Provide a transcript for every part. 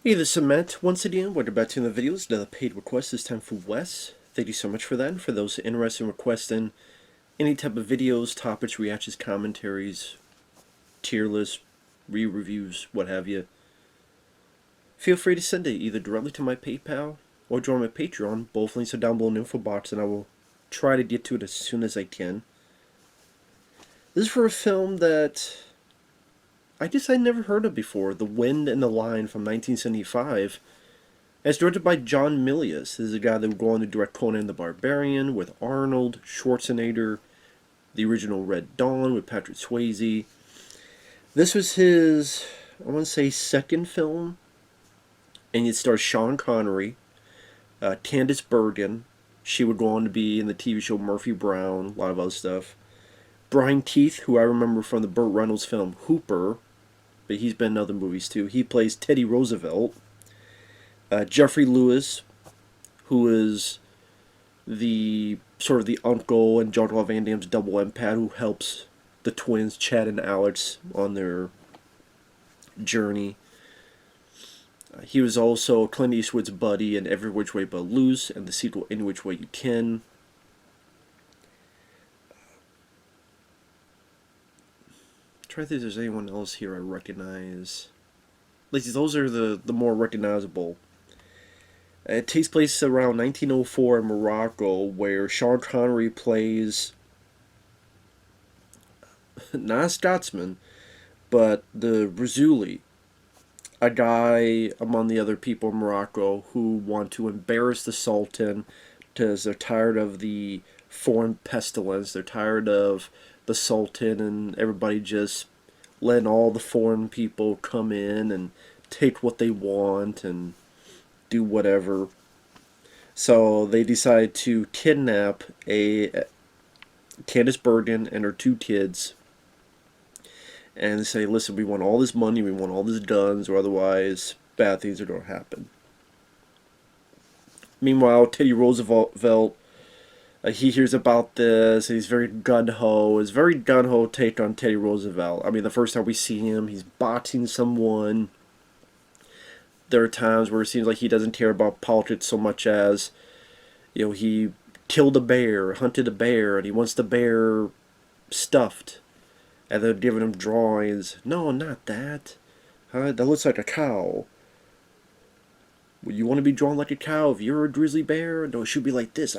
Hey, this is Matt. Once again, welcome back to the videos. Another paid request this time for Wes. Thank you so much for that. And for those interested in requesting any type of videos, topics, reactions, commentaries, tier lists, re-reviews, what have you, feel free to send it either directly to my PayPal or join my Patreon. Both links are down below in the info box, and I will try to get to it as soon as I can. This is for a film that I never heard of before, The Wind and the Line from 1975. It's directed by John Milius. This is the guy that would go on to direct Conan the Barbarian with Arnold Schwarzenegger, the original Red Dawn with Patrick Swayze. This was his, I want to say, second film, and it stars Sean Connery, Candice Bergen. She would go on to be in the TV show Murphy Brown, a lot of other stuff. Brian Keith, who I remember from the Burt Reynolds film Hooper, but he's been in other movies too. He plays Teddy Roosevelt. Jeffrey Lewis, who is the sort of the uncle and Jean-Claude Van Damme's double empath who helps the twins Chad and Alex on their journey. He was also Clint Eastwood's buddy in Every Which Way But Loose and the sequel Any Which Way You Can. I'm trying to think if there's anyone else here I recognize. At least those are the more recognizable. It takes place around 1904 in Morocco, where Sean Connery plays not a Scotsman, but the Razuli, a guy among the other people in Morocco who want to embarrass the Sultan because they're tired of the foreign pestilence. They're tired of the Sultan and everybody just letting all the foreign people come in and take what they want and do whatever. So they decide to kidnap a Candice Bergen and her two kids and say, listen, we want all this money, we want all these guns, or otherwise bad things are going to happen. Meanwhile, Teddy Roosevelt, he hears about this, and he's very gun-ho. It's very gun-ho take on Teddy Roosevelt. I mean, the first time we see him, he's boxing someone. There are times where it seems like he doesn't care about politics so much as, he killed a bear, hunted a bear, and he wants the bear stuffed. And they're giving him drawings. No, not that. That looks like a cow. Well, you want to be drawn like a cow if you're a grizzly bear? No, it should be like this.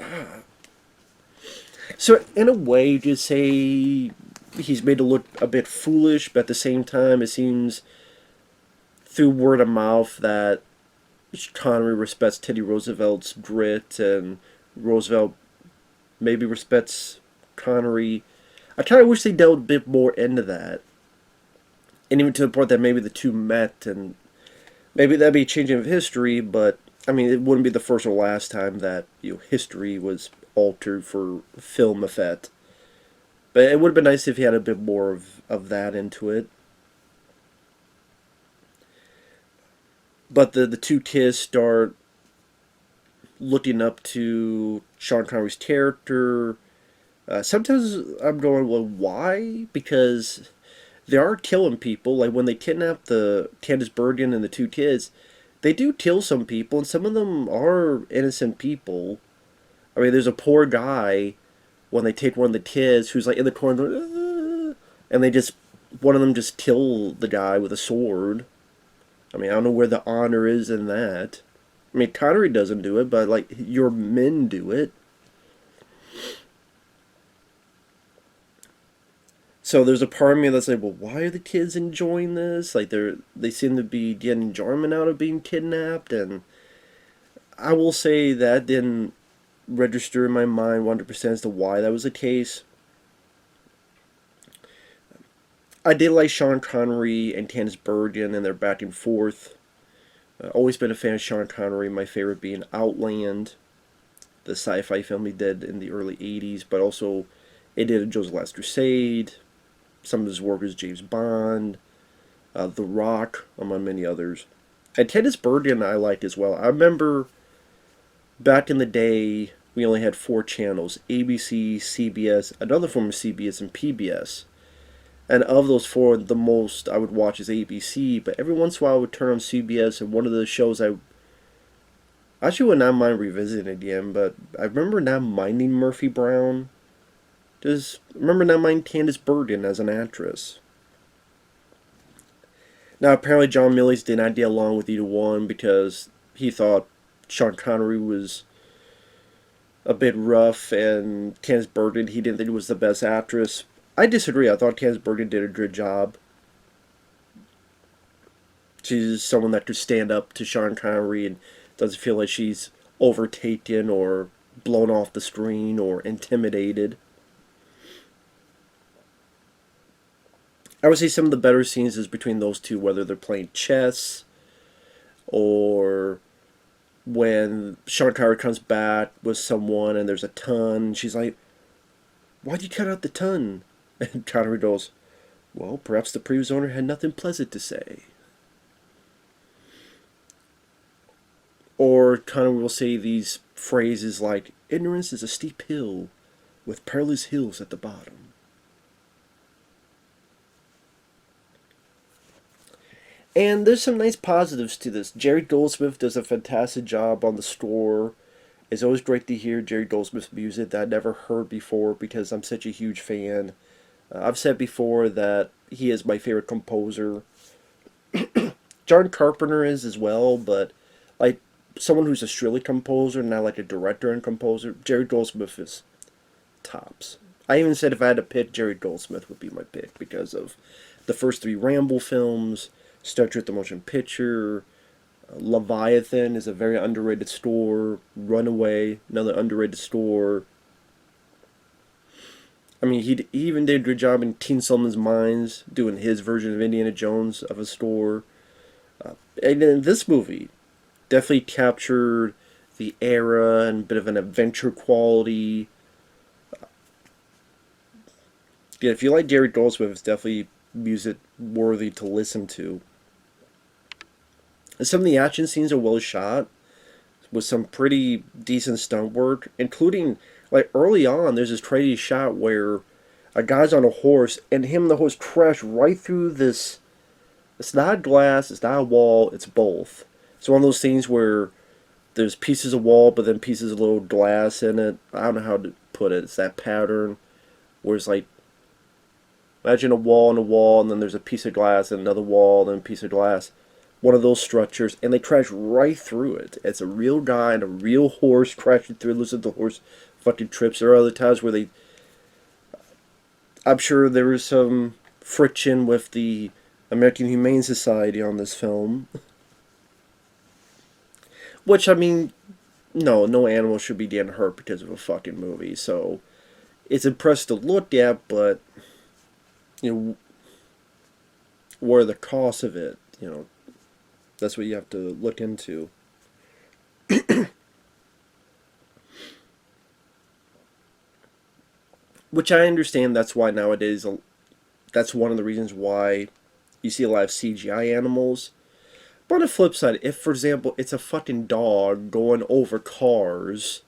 So, in a way, you could say he's made to look a bit foolish, but at the same time, it seems through word of mouth that Connery respects Teddy Roosevelt's grit, and Roosevelt maybe respects Connery. I kind of wish they delved a bit more into that, and even to the point that maybe the two met, and maybe that'd be a changing of history. But I mean, it wouldn't be the first or last time that history was altered for film effect. But it would have been nice if he had a bit more of that into it. But the two kids start looking up to Sean Connery's character. Sometimes I'm going, well, why? Because they are killing people. Like when they kidnap the Candice Bergen and the two kids, they do kill some people, and some of them are innocent people. I mean, there's a poor guy when they take one of the kids who's like in the corner, and one of them just kill the guy with a sword. I mean, I don't know where the honor is in that. I mean, Connery doesn't do it, but like your men do it. So there's a part of me that's like, well, why are the kids enjoying this? Like they seem to be getting enjoyment out of being kidnapped, and I will say that didn't register in my mind 100% as to why that was the case. I did like Sean Connery and Candice Bergen and their back and forth. Always been a fan of Sean Connery, my favorite being Outland, the sci-fi film he did in the early 80s, but also it did Joe's Last Crusade, some of his work as James Bond, The Rock, among many others. And Candice Bergen I liked as well. I remember back in the day, we only had 4 channels: ABC, CBS, another form of CBS, and PBS. And of those four, the most I would watch is ABC. But every once in a while, I would turn on CBS, and one of the shows I actually would not mind revisiting again. But I remember not minding Murphy Brown. Just remember not minding Candice Bergen as an actress. Now, apparently, John Milius did not get along with either one because he thought Sean Connery was a bit rough, and Candice Bergen, he didn't think was the best actress. I disagree. I thought Candice Bergen did a good job. She's someone that could stand up to Sean Connery and doesn't feel like she's overtaken or blown off the screen or intimidated. I would say some of the better scenes is between those two, whether they're playing chess or when Sean Connery comes back with someone and there's a ton. She's like, "Why'd you cut out the ton?" And Connery goes, "Well, perhaps the previous owner had nothing pleasant to say." Or Connery will say these phrases like, "Ignorance is a steep hill with perilous hills at the bottom." And there's some nice positives to this. Jerry Goldsmith does a fantastic job on the score. It's always great to hear Jerry Goldsmith's music that I never heard before because I'm such a huge fan. I've said before that he is my favorite composer. John Carpenter is as well, but like someone who's a strictly composer, not like a director and composer, Jerry Goldsmith is tops. I even said if I had to pick, Jerry Goldsmith would be my pick because of the first three Rambo films, Star Trek the Motion Picture, Leviathan is a very underrated score, Runaway, another underrated score. I mean, he even did a good job in Teen Solomon's Mines, doing his version of Indiana Jones of a score. And in this movie, definitely captured the era and a bit of an adventure quality. Yeah, if you like Jerry Goldsmith, it's definitely music worthy to listen to. And some of the action scenes are well shot, with some pretty decent stunt work, including like early on. There's this crazy shot where a guy's on a horse, and him and the horse crash right through this. It's not glass, it's not a wall, it's both. It's one of those things where there's pieces of wall, but then pieces of little glass in it. I don't know how to put it. It's that pattern where it's like, imagine a wall and a wall, and then there's a piece of glass, and another wall, and then a piece of glass. One of those structures, and they crash right through it. It's a real guy and a real horse crashing through. Looks like the horse fucking trips. There are other times where they, I'm sure there was some friction with the American Humane Society on this film. Which, I mean, no animal should be getting hurt because of a fucking movie. So, it's impressive to look at, but, you know, what are the costs of it? You know, that's what you have to look into. Which I understand, that's why nowadays, that's one of the reasons why you see a lot of CGI animals. But on the flip side, if, for example, it's a fucking dog going over cars,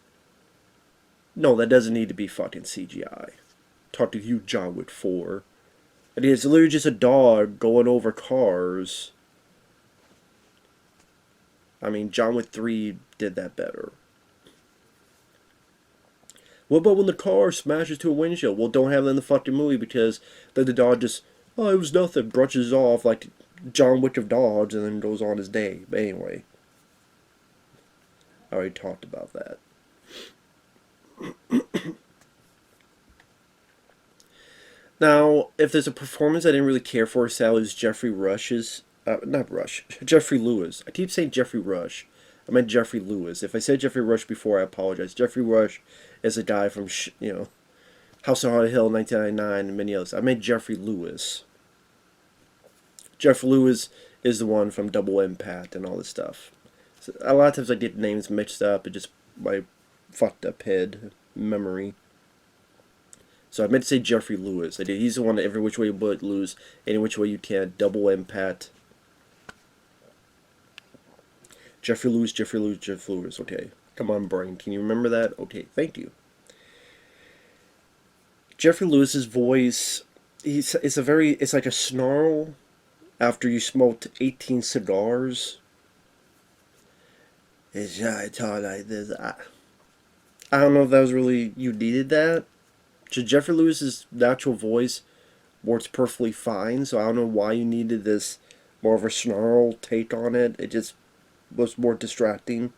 no, that doesn't need to be fucking CGI. Talk to you, John Wick 4. And it's literally just a dog going over cars. I mean, John Wick 3 did that better. What about when the car smashes to a windshield? Well, don't have that in the fucking movie because then the dog just, "Oh, it was nothing," brushes off like John Wick of dogs and then goes on his day. But anyway, I already talked about that. Now, if there's a performance I didn't really care for, sadly, was Jeffrey Rush's. Not Rush. Jeffrey Lewis. I keep saying Jeffrey Rush. I meant Jeffrey Lewis. If I said Jeffrey Rush before, I apologize. Jeffrey Rush is a guy from, House on Haunted Hill, 1999, and many others. I meant Jeffrey Lewis. Jeff Lewis is the one from Double Impact and all this stuff. So a lot of times I get names mixed up. It just my fucked up head memory. So I meant to say Jeffrey Lewis. I did. He's the one that Every Which Way You But Lose, Any Which Way You Can, Double Impact. Jeffrey Lewis, Jeffrey Lewis, Jeffrey Lewis. Okay. Come on, brain. Can you remember that? Okay, thank you. Jeffrey Lewis's voice, it's like a snarl after you smoked 18 cigars. It's I talk like this. I don't know if that was really you needed that. Just Jeffrey Lewis's natural voice works perfectly fine, so I don't know why you needed this more of a snarl take on it. It just was more distracting.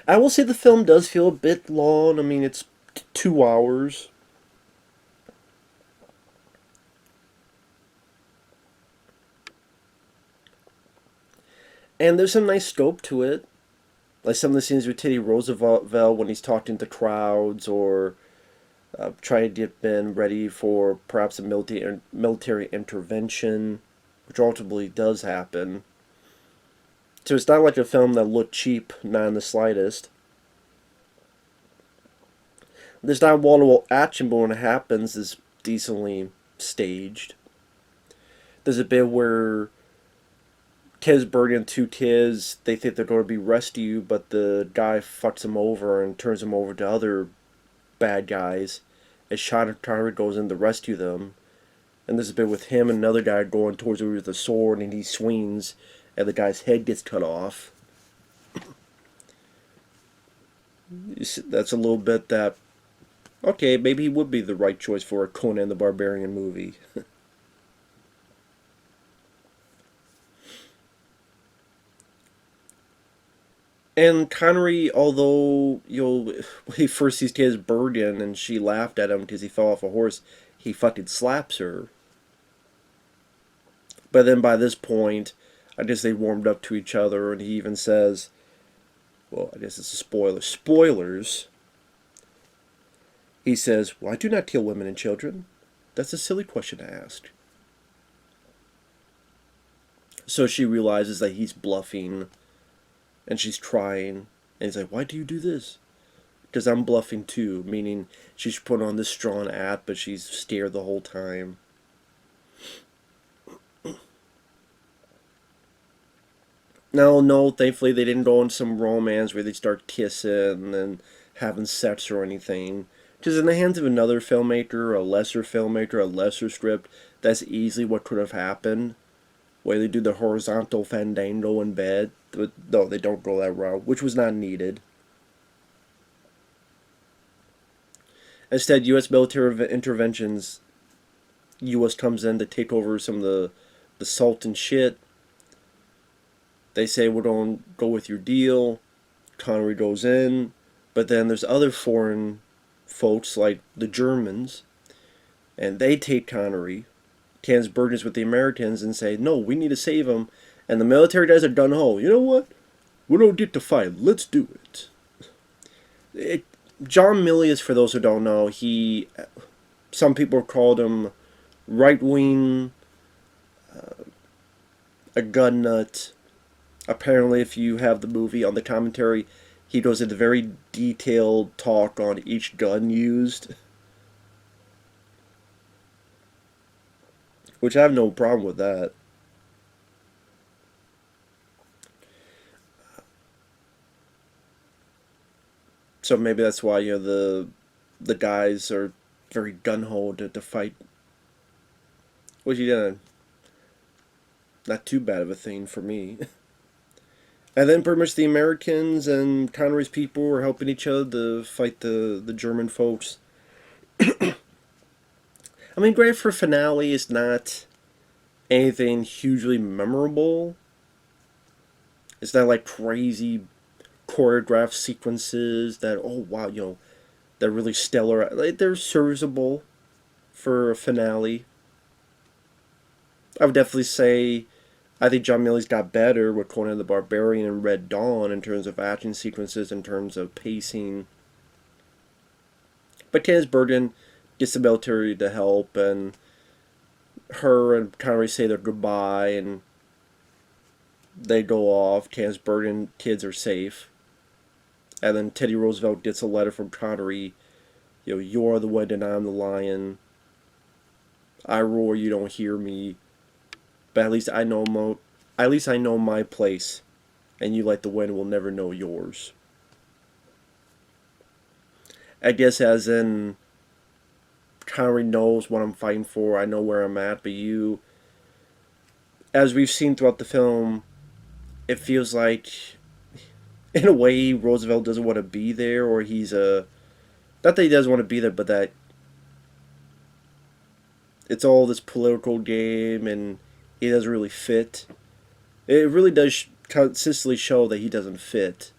I will say the film does feel a bit long. I mean, it's 2 hours. And there's some nice scope to it. Like some of the scenes with Teddy Roosevelt when he's talking to crowds or trying to get men ready for perhaps a military intervention, which ultimately does happen. So it's not like a film that looked cheap, not in the slightest. There's not wall-to-wall action, but when it happens, it's decently staged. There's a bit where Candice Bergen and two kids, they think they're going to be rescued, but the guy fucks them over and turns them over to other bad guys as Sean Connery goes in to rescue them. And there's a bit with him and another guy going towards him with a sword, and he swings, and the guy's head gets cut off. That's a little bit that, okay, maybe he would be the right choice for a Conan the Barbarian movie. And Connery, although when he first sees Candice Bergen and she laughed at him because he fell off a horse, he fucking slaps her. But then by this point, I guess they warmed up to each other, and he even says, well, I guess it's a spoiler. Spoilers. He says, well, I do not kill women and children. That's a silly question to ask. So she realizes that he's bluffing, and she's trying, and he's like, why do you do this? Because I'm bluffing too, meaning she's put on this strong act, but she's scared the whole time. No, thankfully they didn't go into some romance where they start kissing and having sex or anything. Because in the hands of another filmmaker, a lesser script, that's easily what could have happened. Where they do the horizontal fandango in bed. But no, they don't go that route, which was not needed. Instead, U.S. military interventions, U.S. comes in to take over some of the salt and shit. They say, we're going to go with your deal. Connery goes in. But then there's other foreign folks, like the Germans, and they take Connery. Candice Bergen's with the Americans and say, no, we need to save him. And the military guys are gung-ho. You know what? We don't get to fight. Let's do it. John Milius, for those who don't know, some people called him right-wing, a gun nut. Apparently, if you have the movie on the commentary, he goes into very detailed talk on each gun used. Which I have no problem with that. So maybe that's why the guys are very gung-ho to fight. Which not too bad of a thing for me. And then pretty much the Americans and Connery's people were helping each other to fight the German folks. I mean, granted, for finale, it's not anything hugely memorable. It's not like crazy choreographed sequences that, oh wow, they're really stellar. Like, they're serviceable for a finale. I would definitely say I think John Milius got better with Conan the Barbarian and Red Dawn in terms of action sequences, in terms of pacing. But Candice Bergen gets the military to help, and her and Connery say their goodbye, and they go off. Candice Bergen kids are safe. And then Teddy Roosevelt gets a letter from Connery. You're the wind and I'm the lion. I roar, you don't hear me. But at least I know my place, and you, like the wind, will never know yours. I guess as in, Connery knows what I'm fighting for. I know where I'm at, but you, as we've seen throughout the film, it feels like, in a way, Roosevelt doesn't want to be there, or he's a, not that he doesn't want to be there, but that it's all this political game, and he doesn't really fit. It really does consistently show that he doesn't fit.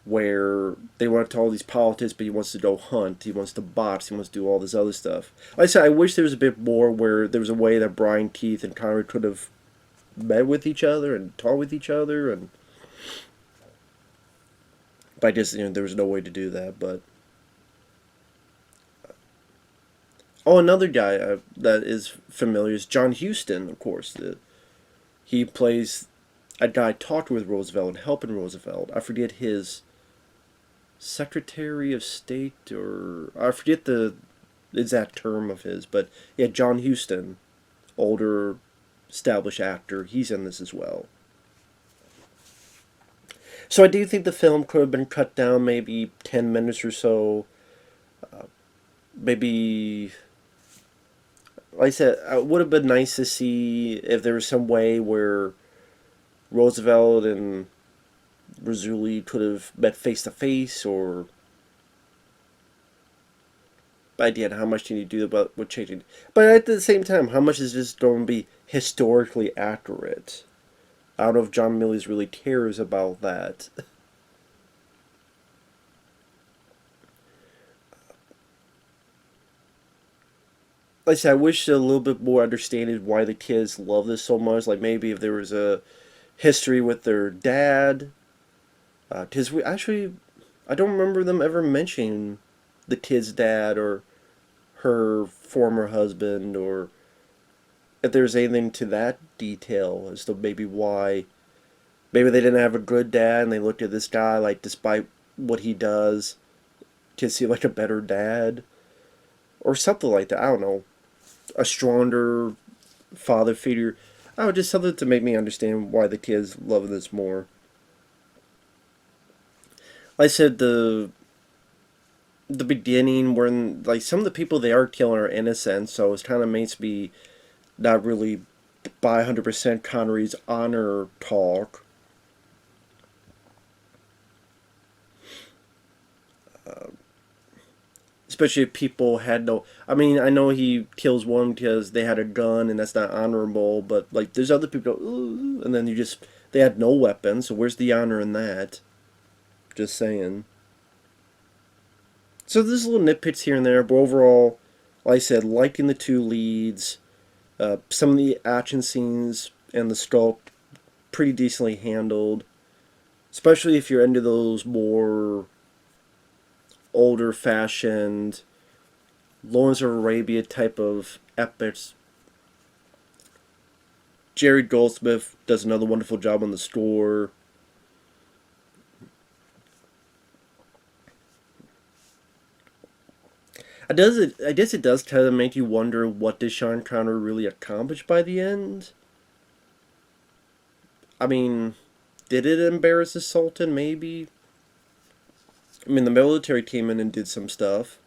Where they want to do all these politics, but he wants to go hunt, he wants to box, he wants to do all this other stuff. Like I said, I wish there was a bit more where there was a way that Brian Keith and Connery could have met with each other and talked with each other, and but I just, there was no way to do that. But oh, another guy that is familiar is John Huston, of course. He plays a guy talking with Roosevelt and helping Roosevelt. I forget his Secretary of State, or I forget the exact term of his, but yeah, John Huston, older, established actor, he's in this as well. So I do think the film could have been cut down maybe 10 minutes or so. Maybe, like I said, it would have been nice to see if there was some way where Roosevelt and Rizzoli could have met face to face, or idea how much do you do about what changing. But at the same time, how much is this going to be historically accurate? I don't know if John Milius really cares about that. Like I said, I wish a little bit more understanding why the kids love this so much. Like maybe if there was a history with their dad. Because we actually, I don't remember them ever mentioning the kid's dad or her former husband, or if there's anything to that detail as to maybe why. Maybe they didn't have a good dad and they looked at this guy, like, despite what he does, to see like a better dad. Or something like that. I don't know. A stronger father figure. Oh, just something to make me understand why the kids love this more. Like I said, the beginning, when like some of the people they are killing are innocent, so it kind of makes me not really buy 100% Connery's honor talk. Especially if people had no. I mean, I know he kills one because they had a gun and that's not honorable, but like there's other people, ooh, and then they had no weapons, so where's the honor in that? Just saying. So there's little nitpicks here and there, but overall, like I said, liking the two leads, some of the action scenes and the sculpt pretty decently handled, especially if you're into those more older fashioned Lawrence of Arabia type of epics. Jerry Goldsmith does another wonderful job on the score. I guess it does kind of make you wonder, what did Sean Connery really accomplish by the end? I mean, did it embarrass the Sultan? Maybe. I mean, the military came in and did some stuff.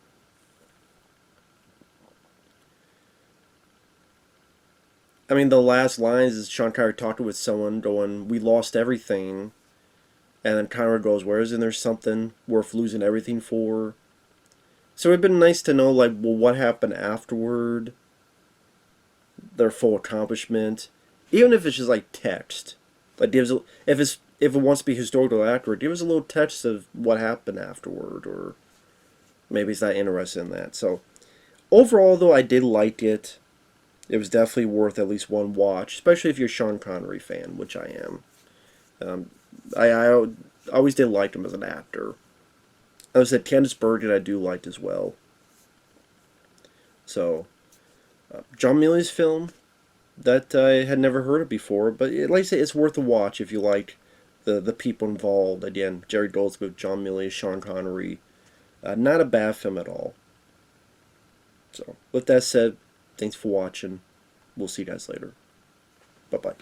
I mean, the last lines is Sean Connery talking with someone going, "We lost everything." And then Connery goes, "Where isn't there something worth losing everything for?" So it'd been nice to know, like, well, what happened afterward? Their full accomplishment. Even if it's just like text. Like, if it wants to be historical accurate, give us a little text of what happened afterward, or maybe it's not interested in that. So overall, though, I did like it. It was definitely worth at least one watch, especially if you're a Sean Connery fan, which I am. I always did like him as an actor. As I said, Candice Bergen I do like as well. So, John Milius film that I had never heard of before, but like I say, it's worth a watch if you like the people involved. Again, Jerry Goldsmith, John Milius, Sean Connery. Not a bad film at all. So, with that said, thanks for watching. We'll see you guys later. Bye-bye.